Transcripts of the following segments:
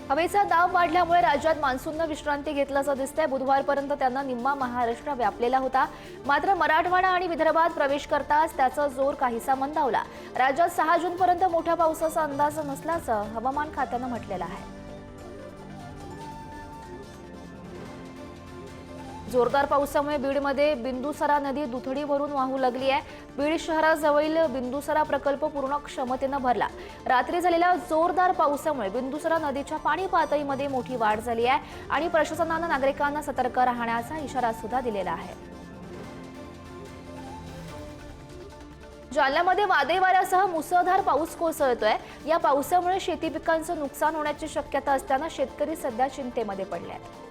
हवेचा दाब वाढल्यामुळे राज्यात मान्सूननं विश्रांती घेतल्याचं दिसतंय। बुधवारपर्यंत त्यांना निम्मा महाराष्ट्र व्यापलेला होता, मात्र मराठवाडा आणि विदर्भात प्रवेश करताच त्याचा जोर काहीसा मंदावला। राज्यात 6 जूनपर्यंत मोठ्या पावसाचा अंदाज नसल्याचं हवामान खात्यानं म्हटलेलं आहे। जोरदार पावसामुळे बीडमध्ये बिंदुसरा नदी दुथडी भरून वाहू लागली आहे। बीड शहराजवळील बिंदुसरा प्रकल्प पूर्ण क्षमतेनं भरला। रात्री झालेल्या जोरदार पावसामुळे बिंदुसरा नदीच्या पाणी पातळीमध्ये मोठी वाढ झाली आहे आणि प्रशासनानं नागरिकांना सतर्क राहण्याचा इशारा सुद्धा दिलेला आहे। जालन्यामध्ये वादळी वाऱ्यासह मुसळधार पाऊस कोसळतोय। या पावसामुळे शेती पिकांचं नुकसान होण्याची शक्यता असताना शेतकरी सध्या चिंतेमध्ये पडले आहेत।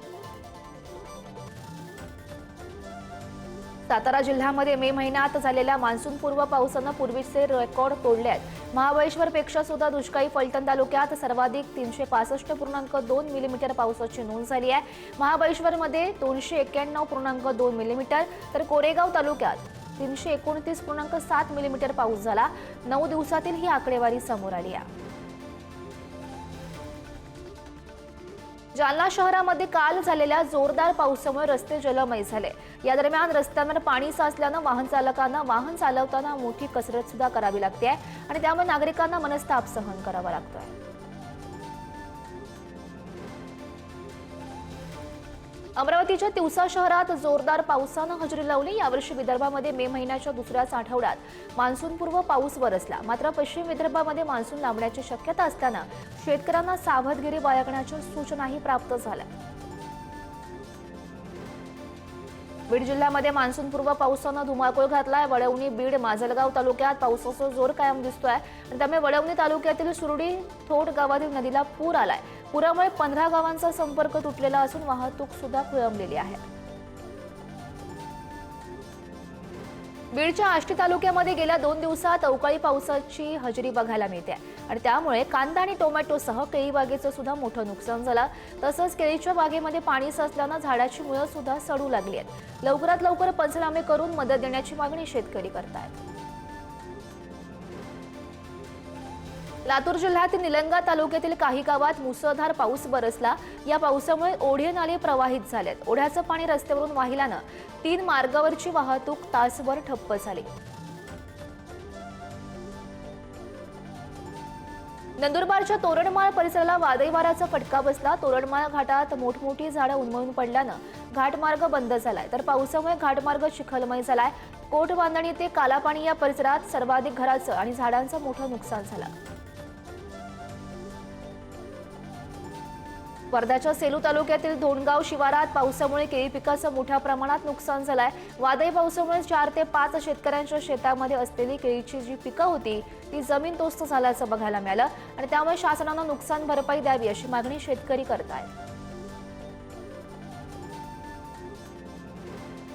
सातारा जिल्ह्यामध्ये मे महिन्यात झालेल्या मान्सूनपूर्व पावसानं पूर्वीचे रेकॉर्ड तोडले आहेत। महाबळेश्वरपेक्षा सुद्धा दुष्काळी फलटण तालुक्यात सर्वाधिक 365.2 मिलीमीटर पावसाची नोंद झाली आहे। महाबळेश्वरमध्ये 291.2 मिलीमीटर तर कोरेगाव तालुक्यात 329.7 मिलीमीटर पाऊस झाला। 9 दिवसातील ही आकडेवारी समोर आली आहे। जालना शहरामध्ये काल झालेल्या जोरदार पावसामुळे रस्ते जलमय झाले। या दरम्यान रस्त्यांवर पाणी साचल्यानं वाहन चालकांना वाहन चालवताना मोठी कसरत सुद्धा करावी लागते आणि त्यामुळे नागरिकांना मनस्ताप सहन करावा लागतोय। अमरावतीच्या तिवसा शहरात जोरदार पावसानं हजेरी लावली। यावर्षी विदर्भामध्ये मे महिन्याच्या दुसऱ्याच आठवड्यात मान्सूनपूर्व पाऊस बरसला, मात्र पश्चिम विदर्भामध्ये मान्सून लांबण्याची शक्यता असताना शेतकऱ्यांना सावधगिरी बाळगण्याच्या सूचनाही प्राप्त झाल्या। बीड जिल्ह्यामध्ये मान्सूनपूर्व पावसानं धुमाकूळ घातलाय। वडवणी, बीड, माजलगाव तालुक्यात पावसाचा जोर कायम दिसतोय आणि त्यामुळे वडवणी तालुक्यातील सुरडी थोड गावातील नदीला पूर आलाय। पुरामुळे 15 गावांचा संपर्क तुटलेला असून वाहतूक सुद्धा खोळंबलेली आहे। बीडच्या आष्टी तालुक्यामध्ये गेल्या 2 दिवसात अवकाळी पावसाची हजेरी बघायला मिळते आणि त्यामुळे कांदा आणि टोमॅटोसह केळी बागेचं सुद्धा मोठं नुकसान झालं। तसंच केळीच्या बागेमध्ये पाणी साचल्यानं झाडाची मुळं सुद्धा सडू लागली आहेत। लवकरात लवकर पंचनामे करून मदत देण्याची मागणी शेतकरी करतायत। लातूर जिल्ह्यातील निलंगा तालुक्यातील काही गावात मुसळधार पाऊस बरसला। या पावसामुळे ओढे नाले प्रवाहित झालेत। ओढ्याचं पाणी रस्त्यावरून वाहिल्यानं 3 मार्गावरची वाहतूक तासभर ठप्प झाली। नंदुरबारच्या तोरणमाळ परिसराला वादळी वाऱ्याचा फटका बसला। तोरणमाळ घाटात मोठमोठी झाडं उन्मळून पडल्यानं घाटमार्ग बंद झालाय, तर पावसामुळे घाटमार्ग चिखलमय झालाय। कोट बांधणी ते कालापाणी या परिसरात सर्वाधिक घरांचं आणि झाडांचं मोठं नुकसान झालं। वर्ध्याच्या सेलू तालुक्यातील धोंडगाव शिवारात पावसामुळे केळी पिकाचं मोठ्या प्रमाणात नुकसान झालंय। वादळी पावसामुळे 4 ते 5 शेतकऱ्यांच्या शेतामध्ये असलेली केळीची जी पिकं होती ती जमीनदोस्त झाल्याचं बघायला मिळालं आणि त्यामुळे शासनानं नुकसान भरपाई द्यावी अशी मागणी शेतकरी करतायत।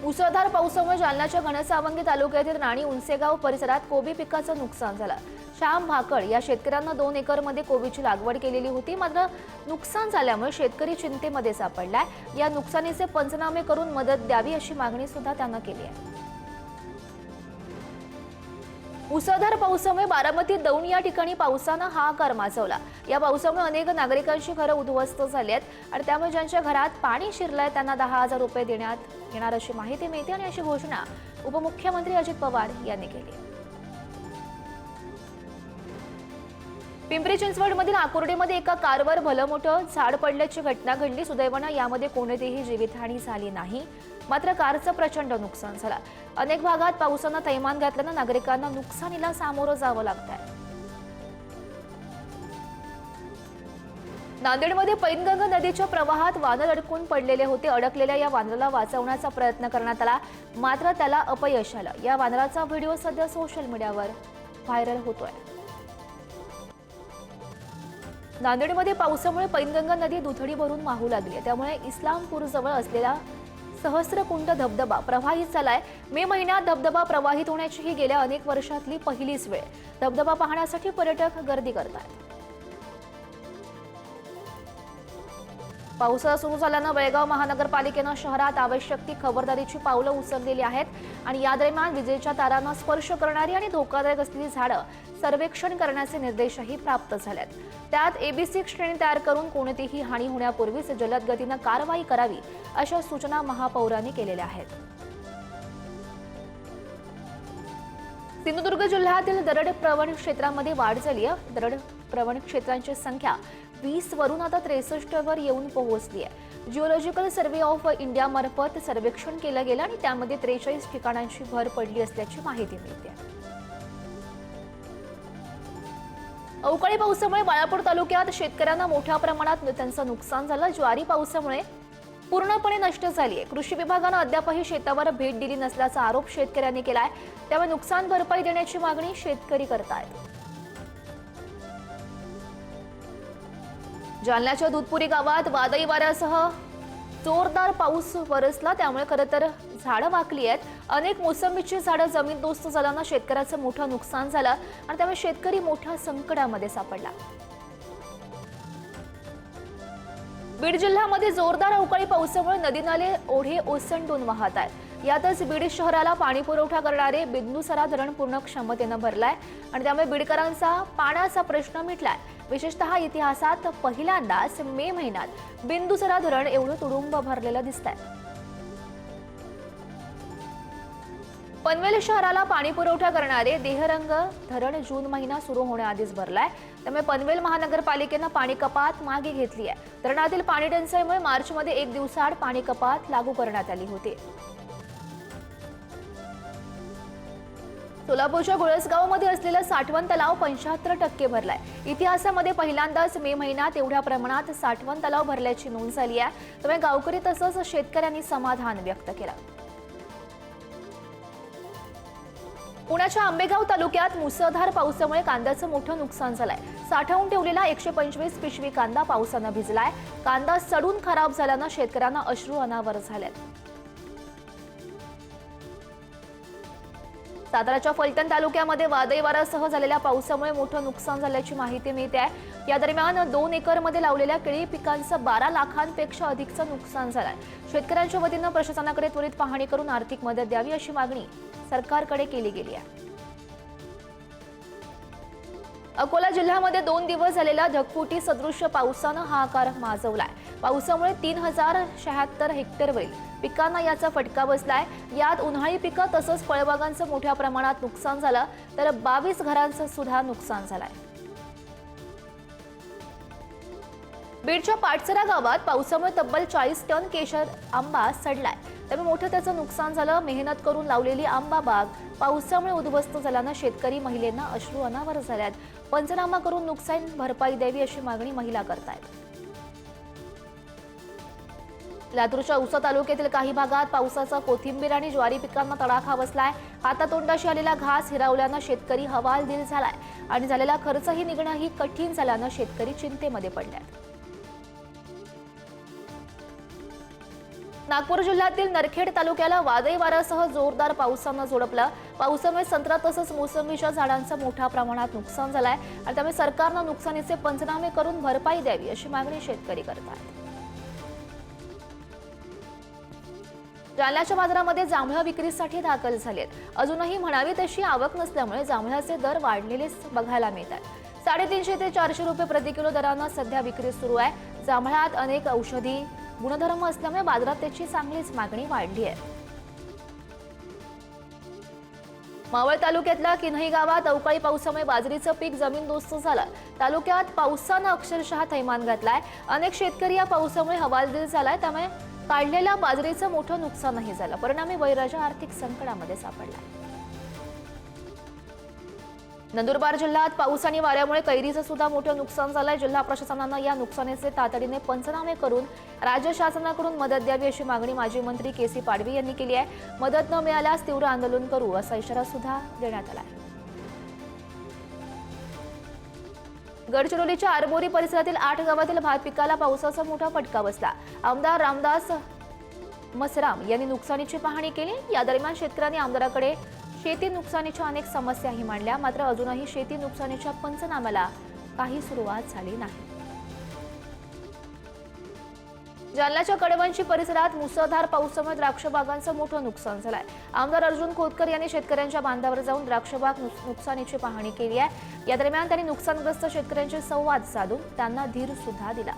मुसळधार पावसामुळे जालन्याच्या घनसावंगी तालुक्यातील राणी उंचेगाव परिसरात कोबी पिकाचं नुकसान झालं। श्याम भाकड या शेतकऱ्यांना 2 एकरमध्ये कोबीची लागवड केलेली होती, मात्र नुकसान झाल्यामुळे शेतकरी चिंतेमध्ये सापडलाय। या नुकसानीचे पंचनामे करून मदत द्यावी अशी मागणी सुद्धा त्यांना केली आहे। मुसळधार पावसामुळे बारामती दौंड या ठिकाणी पावसानं हाहाकार माजवला। या पावसामुळे अनेक नागरिकांची घरं उद्ध्वस्त झाली आहेत आणि त्यामुळे ज्यांच्या घरात पाणी शिरलंय त्यांना 10,000 रुपये देण्यात येणार अशी माहिती मिळते आणि अशी घोषणा उपमुख्यमंत्री अजित पवार यांनी केली। पिंपरी चिंचवडमधील आकुर्डीमध्ये एका कारवर भलं मोठं झाड पडल्याची घटना घडली। सुदैवानं यामध्ये कोणतीही जीवितहानी झाली नाही, मात्र कारचं प्रचंड नुकसान झालं। अनेक भागात पावसानं थैमान घातल्यानं नागरिकांना नुकसानीला सामोरं जावं लागतंय। नांदेडमध्ये पैनगंगा नदीच्या प्रवाहात वानर अडकून पडलेले होते। अडकलेल्या या वानराला वाचवण्याचा प्रयत्न करण्यात आला, मात्र त्याला अपयश आलं। या वानराचा व्हिडिओ सध्या सोशल मीडियावर व्हायरल होतोय। नांदेडमध्ये पावसामुळे पैनगंगा नदी दुथडी भरून वाहू लागली, त्यामुळे इस्लामपूर जवळ असलेला सहस्रकुंड धबधबा प्रवाहित झालाय। मे महिन्यात धबधबा प्रवाहित होण्याची ही गेल्या अनेक वर्षातली पहिलीच वेळ। धबधबा पाहण्यासाठी पर्यटक गर्दी करतात। पावसाळा सुरू झाल्यानं बेळगाव महानगरपालिकेनं शहरात आवश्यक ती खबरदारीची पावलं उचललेली आहेत आणि या दरम्यान विजेच्या तारांना स्पर्श करणारी आणि धोकादायक असलेली झाडं सर्वेक्षण करण्याचे निर्देशही प्राप्त झालेत. त्यात ABC श्रेणी तयार करून कोणतीही हानी होण्यापूर्वीच जलद गतीने कारवाई करावी अशा सूचना महापौरांनी केलेल्या आहेत. सिंधुदुर्ग जिल्ह्यातील दरड प्रवण क्षेत्रामध्ये वाढ झाली आहे. दरड प्रवण क्षेत्रांची संख्या 20 वरून आता 63 वर येऊन पोहोचली आहे. जिओलॉजिकल सर्व्हे ऑफ इंडिया मार्फत सर्वेक्षण केलं गेलं आणि त्यामध्ये 43 ठिकाणांची भर पडली असल्याची माहिती मिळते. अवकाळी पावसामुळे बाळापूर तालुक्यात शेतकऱ्यांना मोठ्या प्रमाणात त्यांचं नुकसान झालं. ज्वारी पावसामुळे पूर्णपणे नष्ट झाली आहे. कृषी विभागानं अद्यापही शेतावर भेट दिली नसल्याचा आरोप शेतकऱ्यांनी केलाय. त्यामुळे नुकसान भरपाई देण्याची मागणी शेतकरी करतायत. जालन्याच्या दूधपुरी गावात वादळी वाऱ्यासह जोरदार पाऊस बरसला. त्यामुळे खरं तर झाडं वाकली आहेत. अनेक मोसंबीची झाडं जमीनदोस्त झाल्यानं शेतकऱ्याचं मोठं नुकसान झालं आणि त्यामुळे शेतकरी मोठ्या संकटामध्ये सापडला. बीड जिल्ह्यामध्ये जोरदार अवकाळी पावसामुळे नदी नाले ओढे ओसंडून वाहत आहेत. यातच बीड शहराला पाणी पुरवठा करणारे बिंदुसरा धरण पूर्ण क्षमतेनं भरलाय आणि त्यामुळे बीडकरांचा पाण्याचा प्रश्न मिटलाय. विशेषतः इतिहासात पहिल्यांदाच मे महिन्यात बिंदुसरा धरण एवढं तुडुंब भरलेलं दिसतंय. पनवेल शहराला पाणी पुरवठा करणारे देहरंग धरण जून महिना सुरू होण्याआधीच भरलाय. त्यामुळे पनवेल महानगरपालिकेनं पाणी कपात मागे घेतली आहे. धरणातील पाणी टंचाईमुळे मार्चमध्ये 1 दिवसाआड पाणी कपात लागू करण्यात आली होती. सोलापूरच्या गुळसगावमध्ये असलेला साठवण तलाव 75% भरलाय. इतिहासामध्ये पहिल्यांदाच मे महिन्यात एवढ्या प्रमाणात साठवण तलाव भरल्याची नोंद झाली आहे. त्यामुळे गावकरी तसंच शेतकऱ्यांनी समाधान व्यक्त केलं. पुण्याच्या आंबेगाव तालुक्यात मुसळधार पावसामुळे कांद्याचं मोठं नुकसान झालंय. साठवून ठेवलेला 125 पिशवी कांदा पावसानं भिजलाय. कांदा सडून खराब झाल्यानं शेतकऱ्यांना अश्रू अनावर झालेत. साताराच्या फलटण तालुक्यामध्ये वादळी वाऱ्यासह झालेल्या पावसामुळे मोठं नुकसान झाल्याची माहिती मिळते आहे. या दरम्यान 2 एकरमध्ये लावलेल्या केळी पिकांचं 12 लाखांपेक्षा अधिकचं नुकसान झालंय. शेतकऱ्यांच्या वतीनं प्रशासनाकडे त्वरित पाहणी करून आर्थिक मदत द्यावी अशी मागणी सरकारकडे केली गेली आहे. अकोला जिल्ह्यामध्ये 2 दिवस झालेल्या ढगफुटी सदृश्य पावसानं हाहाकार माजवलाय. पावसामुळे 3076 हेक्टरवरील पिकांना याचा फटका बसलाय. यात उन्हाळी पिकं तसंच फळबागांचं मोठ्या प्रमाणात नुकसान झालं तर 22 घरांचं सुद्धा नुकसान झालंय. बीडच्या पाटसरा गावात पावसामुळे तब्बल 40 टन केशर आंबा सडलाय. त्यामुळे मोठं त्याचं नुकसान झालं. मेहनत करून लावलेली आंबा बाग पावसामुळे उद्ध्वस्त झाल्यानं शेतकरी महिलांना अश्रू अनावर झाल्यात. पंचनामा करून नुकसान भरपाई द्यावी अशी मागणी महिला करतायत. लातूरच्या औसा तालुक्यातील काही भागात पावसाचा कोथिंबीर आणि ज्वारी पिकांना तडाखा बसलाय. हातातोंडाशी आलेला घास हिरावल्यानं शेतकरी हवालदिल झालाय आणि झालेला खर्चही निघणंही कठीण झाल्यानं शेतकरी चिंतेमध्ये पडल्यात. नागपूर जिल्ह्यातील नरखेड तालुक्याला वादळी वाऱ्यासह जोरदार पावसानं झोडपलं. पावसामुळे संत्रा तसंच मोसंबीच्या झाडांचं मोठ्या प्रमाणात नुकसान झालंय आणि त्यामुळे सरकारनं नुकसानीचे पंचनामे करून भरपाई द्यावी अशी मागणी शेतकरी करतात. जालन्याच्या बाजारामध्ये जांभळं विक्रीसाठी दाखल झालेत. अजूनही म्हणावी तशी आवक नसल्यामुळे जांभळाचे दर वाढलेले बघायला मिळतात. 350 ते 400 रुपये प्रति किलो दरानं सध्या विक्री सुरू आहे. जांभळात अनेक औषधी गुणधर्म असल्यामुळे बाजारात त्याची चांगलीच मागणी वाढली आहे. मावळ तालुक्यातल्या किन्हई गावात अवकाळी पावसामुळे बाजरीचं पीक जमीनदोस्त झालं. तालुक्यात पावसानं अक्षरशः थैमान घातलाय. अनेक शेतकरी या पावसामुळे हवालदिल झालाय. त्यामुळे काढलेल्या बाजरीचं मोठं नुकसानही झालं. परिणामी बळीराजा आर्थिक संकटामध्ये सापडला. नंदुरबार जिल्ह्यात पाऊस आणि वाऱ्यामुळे कैरीचं सुद्धा मोठं नुकसान झालंय. जिल्हा प्रशासनानं या नुकसानीचे तातडीने पंचनामे करून राज्य शासनाकडून मदत द्यावी अशी मागणी माजी मंत्री KC पाडवी यांनी केली आहे. मदत न मिळाल्यास तीव्र आंदोलन करू असा इशारा सुद्धा देण्यात आला आहे. गडचिरोलीच्या आरमोरी परिसरातील 8 गावातील भात पिकाला पावसाचा मोठा फटका बसला. आमदार रामदास मसराम यांनी नुकसानीची पाहणी केली. या दरम्यान शेतकऱ्यांनी आमदाराकडे शेती नुकसानीच्या अनेक समस्याही मांडल्या. मात्र अजूनही शेती नुकसानीच्या पंचनाम्याला काही सुरुवात झाली नाही. जालन्याच्या कडवंची परिसरात मुसळधार पावसामुळे द्राक्ष बागांचं मोठं नुकसान झालंय। आमदार अर्जुन खोतकर यांनी शेतकऱ्यांच्या बांधावर जाऊन द्राक्ष बाग नुकसानीची पाहणी केली आहे। या दरम्यान त्यांनी नुकसानग्रस्त शेतकऱ्यांशी संवाद साधून त्यांना धीर सुद्धा दिला।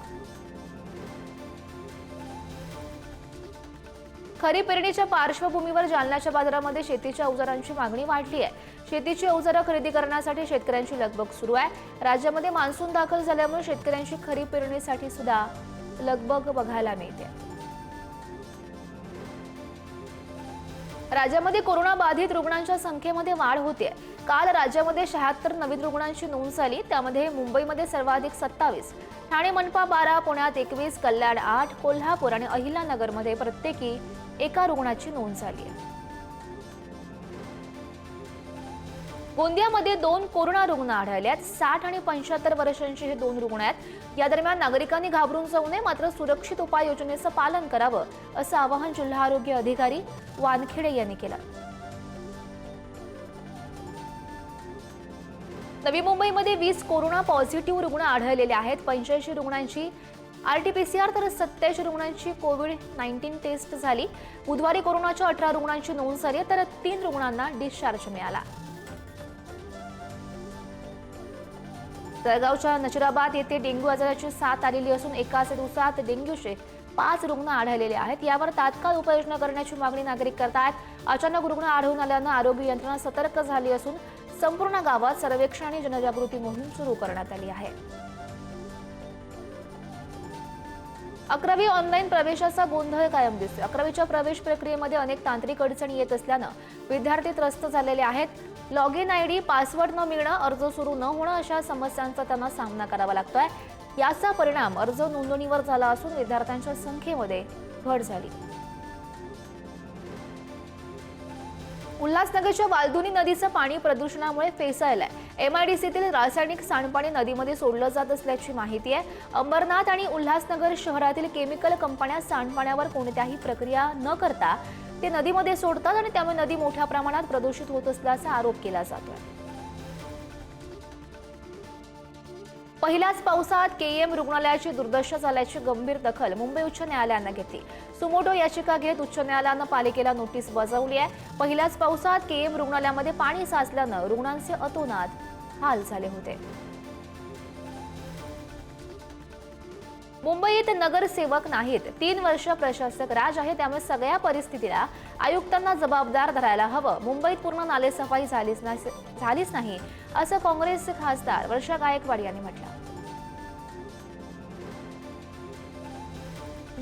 खरीप पेरणीच्या पार्श्वभूमीवर जालन्याच्या बाजारामध्ये शेतीच्या अवजारांची मागणी वाढली आहे। शेतीची अवजारं खरेदी करण्यासाठी शेतकऱ्यांची लगबग सुरू आहे। राज्यामध्ये मान्सून दाखल झाल्यामुळे शेतकऱ्यांची खरीप पेरणीसाठी सुद्धा लगबग बघायला मिळते। राज्यामध्ये कोरोना बाधित रुग्णांच्या संख्येमध्ये वाढ होते। काल राज्यामध्ये 76 नवीन रुग्णांची नोंद झाली, त्यामध्ये मुंबईमध्ये सर्वाधिक 27, ठाणे मनपा 12, पुण्यात 21, कल्याण 8, कोल्हापूर आणि अहिल्यानगरमध्ये प्रत्येकी एका रुग्णाची नोंद झाली आहे। गोंदियामध्ये 2 कोरोना रुग्ण आढळले आहेत। 60 आणि 75 वर्षांचे हे 2 रुग्ण आहेत। या दरम्यान नागरिकांनी घाबरून जाऊ नये, मात्र सुरक्षित उपाययोजनेचं पालन करावं असं आवाहन जिल्हा आरोग्य अधिकारी वानखेडे यांनी केलं। नवी मुंबईमध्ये 20 कोरोना पॉझिटिव्ह रुग्ण आढळलेले आहेत। 85 रुग्णांची आरटीपीसीआर तर 27 रुग्णांची कोविड-19 टेस्ट झाली। बुधवारी कोरोनाच्या 18 रुग्णांची नोंद झाली तर 3 रुग्णांना डिस्चार्ज मिळाला। जळगावच्या नशिराबाद येथे डेंग्यू आजाराची साथ आलेली असून एकाच दिवसात डेंग्यूचे 5 रुग्ण आढळलेले आहेत। यावर तात्काळ उपाययोजना करण्याची मागणी नागरिक करत आहेत। अचानक रुग्ण आढळून आल्यानं आरोग्य यंत्रणा सतर्क झाली असून संपूर्ण गावात सर्वेक्षण आणि जनजागृती मोहीम सुरू करण्यात आली आहे। 11वी ऑनलाईन प्रवेशाचा गोंधळ कायम दिसतो। 11वीच्या प्रवेश प्रक्रियेमध्ये अनेक तांत्रिक अडचणी येत असल्यानं विद्यार्थी त्रस्त झालेले आहेत। लॉगिन आयडी, पासवर्ड न मिळणं, अर्ज सुरू न होणं अशा समस्यांचा त्यांना सामना करावा लागतोय। याचा परिणाम अर्ज नोंदणीवर झाला असून विद्यार्थ्यांच्या संख्येमध्ये घट झाली। उल्हासनगरच्या वालधुनी नदीचं पाणी प्रदूषणामुळे फेसाळलंय। एमआयडीसीतील रासायनिक सांडपाणी नदीमध्ये सोडलं जात असल्याची माहिती आहे। अंबरनाथ आणि उल्हासनगर शहरातील केमिकल कंपन्या सांडपाण्यावर कोणत्याही प्रक्रिया न करता ते नदीमध्ये सोडतात आणि त्यामुळे नदी मोठ्या प्रमाणात प्रदूषित होत असल्याचा आरोप केला जातोय। पहिल्याच पावसात केईएम रुग्णालयाची दुर्दशा झाल्याची गंभीर दखल मुंबई उच्च न्यायालयानं घेतली। सुमोटो याचिका घेत उच्च न्यायालयानं पालिकेला नोटीस बजावली आहे। पहिल्याच पावसात केईएम रुग्णालयामध्ये पाणी साचल्यानं रुग्णांचे अतोनात हाल झाले होते। मुंबईत नगरसेवक नाहीत, 3 वर्ष प्रशासक राज आहे, त्यामुळे सगळ्या परिस्थितीला आयुक्तांना जबाबदार धरायला हवं। मुंबईत पूर्ण नालेसफाई झालीच नाही असं काँग्रेस खासदार वर्षा गायकवाड यांनी म्हटलं।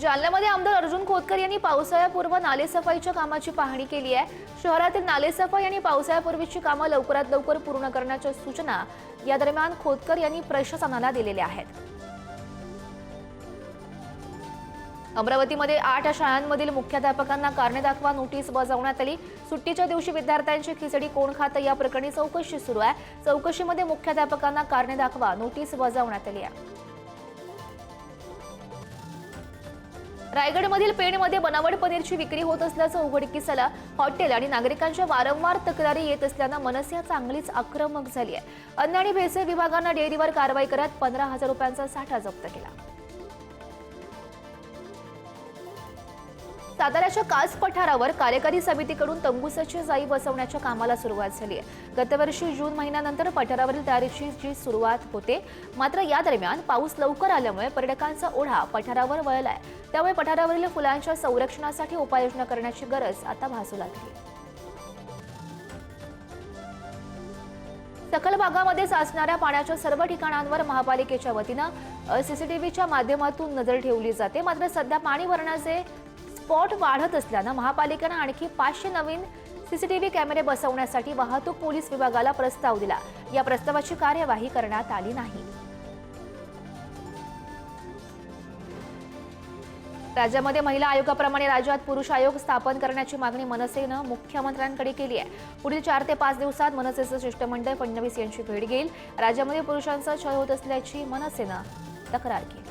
जालन्यामध्ये आमदार अर्जुन खोतकर यांनी पावसाळ्यापूर्व नालेसफाईच्या कामाची पाहणी केली आहे। शहरातील नालेसफाई आणि पावसाळ्यापूर्वीची कामं लवकरात लवकर पूर्ण करण्याच्या सूचना या दरम्यान खोतकर यांनी प्रशासनाला दिलेल्या आहेत। अमरावतीमध्ये 8 शाळांमधील मुख्याध्यापकांना कारणे दाखवा नोटीस बजावण्यात आली। सुट्टीच्या दिवशी विद्यार्थ्यांची खिचडी कोण खातं या प्रकरणी चौकशी सुरू आहे। चौकशीमध्ये मुख्याध्यापकांना कारणे दाखवा नोटीस बजावण्यात आली आहे। रायगडमधील पेणमध्ये बनावट पनीरची विक्री होत असल्याचं उघडकीस आलं। हॉटेल आणि नागरिकांच्या वारंवार तक्रारी येत असल्यानं मनसे चांगलीच आक्रमक झाली आहे। अन्न आणि भेसळ विभागानं डेअरीवर कारवाई करत 15,000 रुपयांचा साठा जप्त केला। साताऱ्याच्या कास पठारावर कार्यकारी समितीकडून तंबूसाची जाळी बसवण्याच्या कामाला सुरुवात झाली आहे। गतवर्षी जून महिन्यानंतर पठारावरील तयारीची सुरुवात होते, मात्र या दरम्यान पाऊस लवकर आल्यामुळे पर्यटकांचा ओढा पठारावर वळलाय। त्यामुळे पठारावरील फुलांच्या संरक्षणासाठी उपाययोजना करण्याची गरज आता भासू लागली। सखल भागामध्ये साचणाऱ्या पाण्याच्या सर्व ठिकाणांवर महापालिकेच्या वतीनं सीसीटीव्हीच्या माध्यमातून नजर ठेवली जाते, मात्र सध्या पाणी भरण्याचे स्पॉट वाढत असल्यानं महापालिकेनं आणखी 500 नवीन सीसीटीव्ही कॅमेरे बसवण्यासाठी वाहतूक पोलीस विभागाला प्रस्ताव दिला। या प्रस्तावाची कार्यवाही करण्यात आली नाही। राज्यामध्ये महिला आयोगाप्रमाणे राज्यात पुरुष आयोग स्थापन करण्याची मागणी मनसेनं मुख्यमंत्र्यांकडे केली आहे। पुढील 4 ते 5 दिवसात मनसेचं शिष्टमंडळ फडणवीस यांची भेट घेईल। राज्यामध्ये पुरुषांचा छळ होत असल्याची मनसेनं तक्रार केली।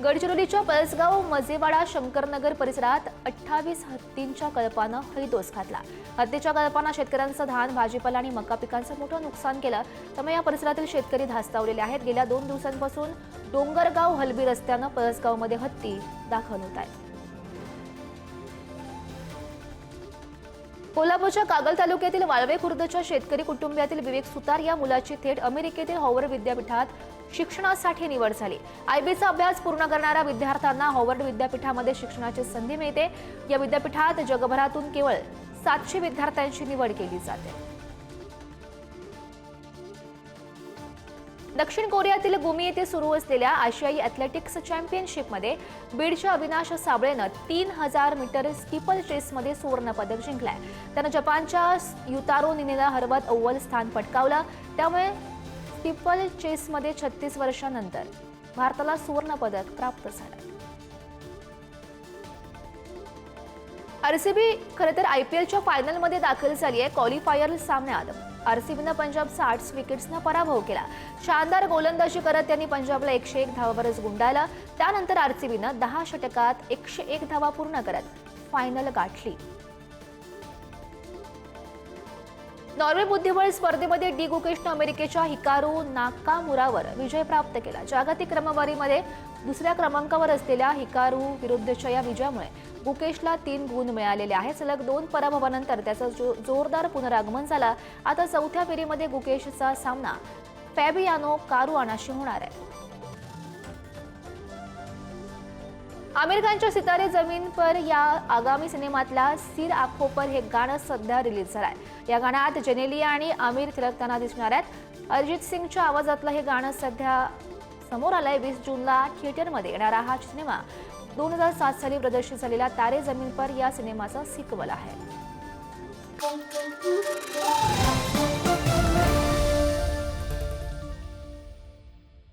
गडचिरोलीच्या पळसगाव मजेवाडा शंकरनगर परिसरात 28 हत्तींच्या कळपानं हैदोस घातला. हत्तीच्या कळपानं शेतकऱ्यांचं धान, भाजीपाला आणि मका पिकांचं मोठं नुकसान केलं. त्यामुळे या परिसरातील शेतकरी धास्तावलेले आहेत. गेल्या 2 दिवसांपासून डोंगरगाव हलबी रस्त्यानं पळसगावमध्ये हत्ती दाखल होत आहेत. कोल्हापूरच्या कागल तालुक्यातील वाळवे खुर्दच्या शेतकरी कुटुंबियातील विवेक सुतार या मुलाची थेट अमेरिकेतील हॉवर्ड विद्यापीठात शिक्षणासाठी निवड झाली. आयबीचा अभ्यास पूर्ण करणाऱ्या विद्यार्थ्यांना हॉवर्ड विद्यापीठामध्ये शिक्षणाची संधी मिळते. या विद्यापीठात जगभरातून केवळ 700 विद्यार्थ्यांची निवड केली जाते. दक्षिण कोरियातील गुमी येथे सुरू असलेल्या आशियाई अॅथलेटिक्स चॅम्पियनशिपमध्ये बीडच्या अविनाश साबळेनं 3000 मीटर स्टीपल चेसमध्ये सुवर्ण पदक जिंकलंय. त्यानं जपानच्या युतारो निनेला हरवत अव्वल स्थान पटकावलं. त्यामुळे स्टीपल चेसमध्ये 36 वर्षांनंतर भारताला सुवर्ण पदक प्राप्त झालं. आरसीबी खरं तर आयपीएलच्या फायनलमध्ये दाखल झाली आहे. क्वालिफायर सामन्यात आरसीबीनं पंजाबचा 8 विकेट्सनं पराभव केला. शानदार गोलंदाजी करत त्यांनी पंजाबला 101 धावावरच गुंडाळलं. त्यानंतर आरसीबीनं 10 षटकात 101 धावा पूर्ण करत फायनल गाठली. नॉर्वे बुद्धिबळ स्पर्धेमध्ये डी गुकेशनं अमेरिकेच्या हिकारू नाकामुरावर विजय प्राप्त केला. जागतिक क्रमवारीमध्ये 2ऱ्या क्रमांकावर असलेल्या हिकारू विरुद्धच्या या विजयामुळे गुकेशला 3 गुण मिळालेले आहेत. सलग 2 पराभवानंतर त्याचं जोरदार पुनरागमन झालं. आता 4थ्या फेरीमध्ये गुकेशचा सामना फॅबियानो कारुआनाशी होणार आहे. आमिर खानच्या सितारे जमीन पर या आगामी सिनेमातल्या सिर आंखों पर हे गाणं सध्या रिलीज झालंय. या गाण्यात जेनेलिया आणि आमिर थिरकताना दिसणार आहेत. अरिजित सिंगच्या आवाजातलं हे गाणं सध्या समोर आलंय. 20 जूनला थिएटरमध्ये येणारा हा सिनेमा 2007 साली प्रदर्शित झालेला तारे जमीन पर या सिनेमाचा सिक्वल आहे.